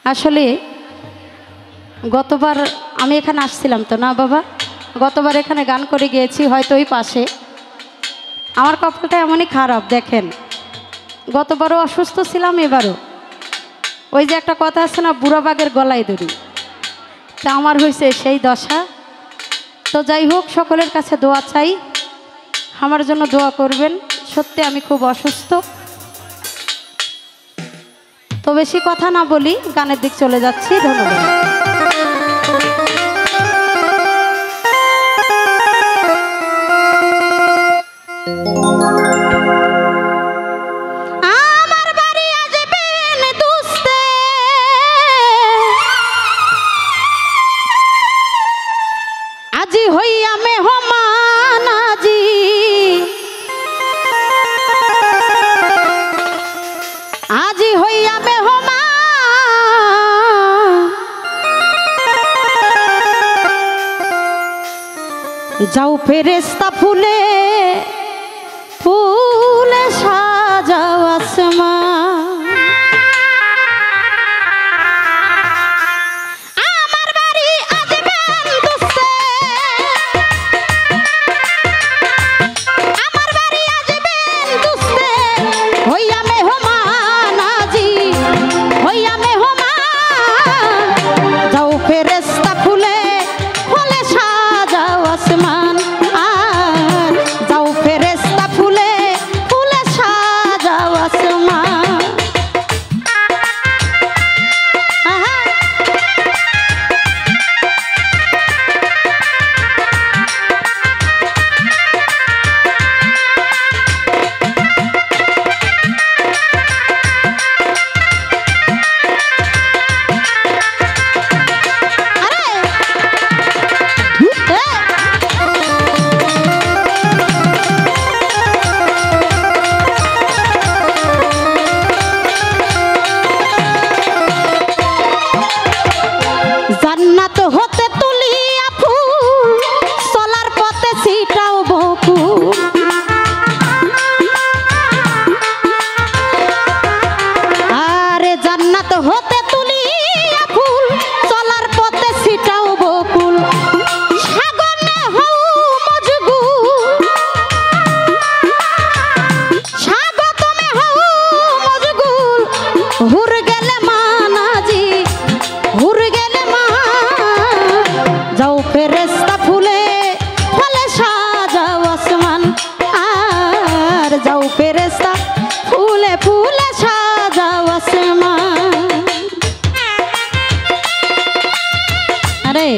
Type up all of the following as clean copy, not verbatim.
আসলে গতবার আমি এখানে আসছিলাম তো না বাবা, গতবার এখানে গান করে গিয়েছি হয়তো ওই পাশে। আমার কপালটা এমনই খারাপ দেখেন, গতবারও অসুস্থ ছিলাম, এবারও ওই যে একটা কথা আছে না, বুড়া বাঘের গলায় দড়ি, তা আমার হয়েছে সেই দশা। তো যাই হোক, সকলের কাছে দোয়া চাই, আমার জন্য দোয়া করবেন। সত্যি আমি খুব অসুস্থ। তো বেশি কথা না বলি, গানের দিক চলে যাচ্ছি। ধন্যবাদ। যাও ফেরেশতা ফুলে ফুলে সাজাও আসমান, আমার বাড়ি আসবেন দুসে, আমার বাড়ি আসবেন দুসে, হইয়া মেহমান আজি, হইয়া মেহমান। যাও ফেরেশতা ফুলে ফুলে সাজাও আসমান, আর যাও ফেরেশতা ফুলে ফুলে সাজাও আসমান। জান্নাত হতে তুলিয়া ফুল চলার পথে ছিটাও বকুল, আরে জান্নাত হতে তুলিয়া ফুল চলার পথে ছিটাও বকুল, সাগরে হও মজগুল, স্বাগতমে হও মজগুল, হুর গেলে মানাজি, হুর গেলে মা। যাও ফেরেশতা ফুলে ফুলে সাজাও আসমান, আর যাও ফেরেশতা ফুলে ফুলে সাজাও আসমান। আরে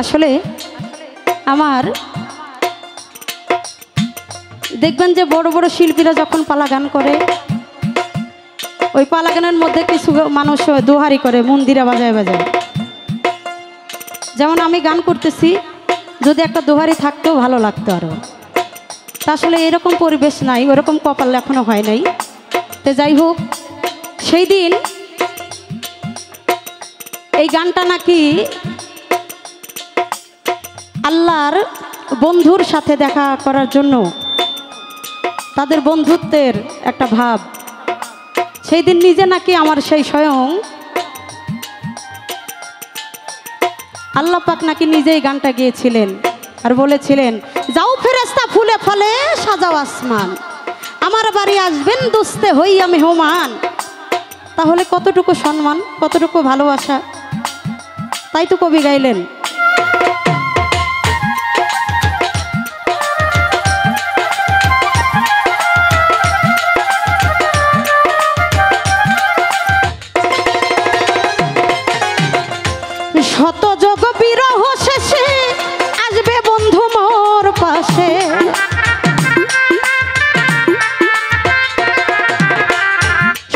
আসলে আমার দেখবেন যে বড় বড় শিল্পীরা যখন পালা গান করে, ওই পালা গানের মধ্যে কিছু মানুষ দোহারি করে মন্দিরে বাজায় বাজায়। যেমন আমি গান করতেছি, যদি একটা দোহারি থাকতেও ভালো লাগতো আরও। তা আসলে এরকম পরিবেশ নাই, ওরকম কপাল এখনো হয় নাই। তো যাই হোক, সেই দিন এই গানটা নাকি আল্লাহর বন্ধুর সাথে দেখা করার জন্য, তাদের বন্ধুত্বের একটা ভাব, সেই দিন নিজে নাকি আমার সেই স্বয়ং আল্লাহ পাক নাকি নিজেই গানটা গিয়েছিলেন আর বলেছিলেন, যাও ফেরেশতা ফুলে ফলে সাজাও আসমান, আমার বাড়ি আসবেন দুস্তে হইয়া মেহমান। তাহলে কতটুকু সম্মান, কতটুকু ভালোবাসা, তাই তো কবি গাইলেন। শত যোগ বিরহ শেষে আসবে বন্ধু মোর পাশে,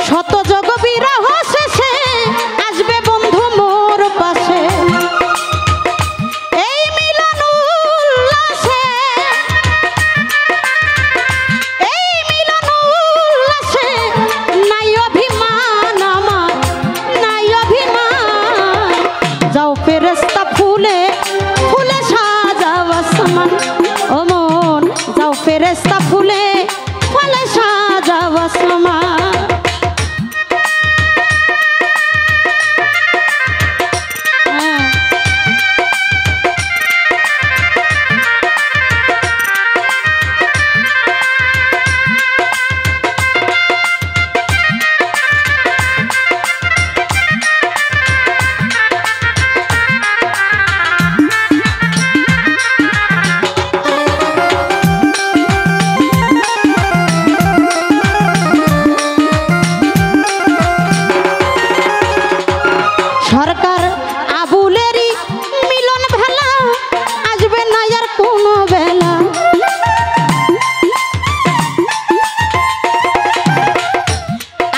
শত যোগ বিরহ শেষে আসবে বন্ধু মোর পাশে। এই মিলন উল্লাসে, এই মিলন উল্লাসে নাই অভিমান আমার, নাই অভিমান। যাও ফেরেশতা ফুলে ফুলে সাজাও আসমান, ও মন যাও ফেরেশতা ফুলে ফুলে সাজাও আসমান। সরকার আবুলেরই মিলন ভেলা আসবে না আর কোনো বেলা,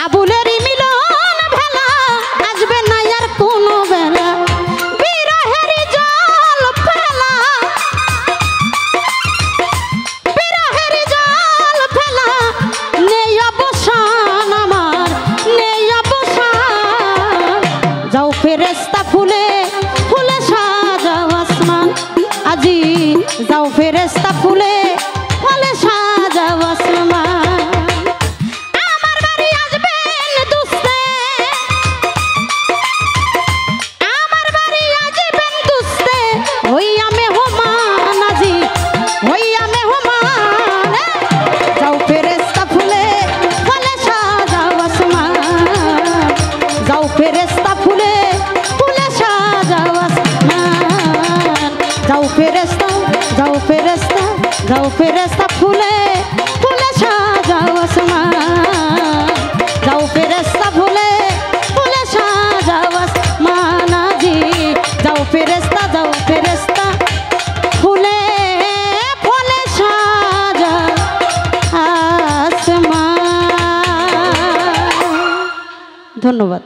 আবুলেরই মিলন ভেলা আসবে না আর কোনো বেলা। বিরহেরই জল ফেলা, বিরহেরই জল ফেলা নেই অবসান আমার, নেই অবসান। যাও ফেরেশতা ফুলে ফুলে সাজাও আসমান, আজি যাও ফেরেশতা ফুলে ফুলে সাজাও আসমান। আমার বাড়ি আসবেন দুস্তে, আমার বাড়ি আসবেন দুস্তে হইয়া মেহমান, আজি হইয়া মেহমান। যাও ফেরেশতা ফুলে ফুলে সাজাও আসমান, যাও ফেরেশতা ফুলে ফুলে সাজাও আসমান। যাও ফেরেশতা, যাও ফেরেশতা, যাও ফেরেশতা ফুলে ফুলে সাজাও আসমান, যাও ফেরেশতা ফুলে ফুলে সাজাও আসমান। আজি যাও ফেরেশতা, যাও ফেরেশতা ফুলে ফুলে সাজাও আসমান। ধন্যবাদ।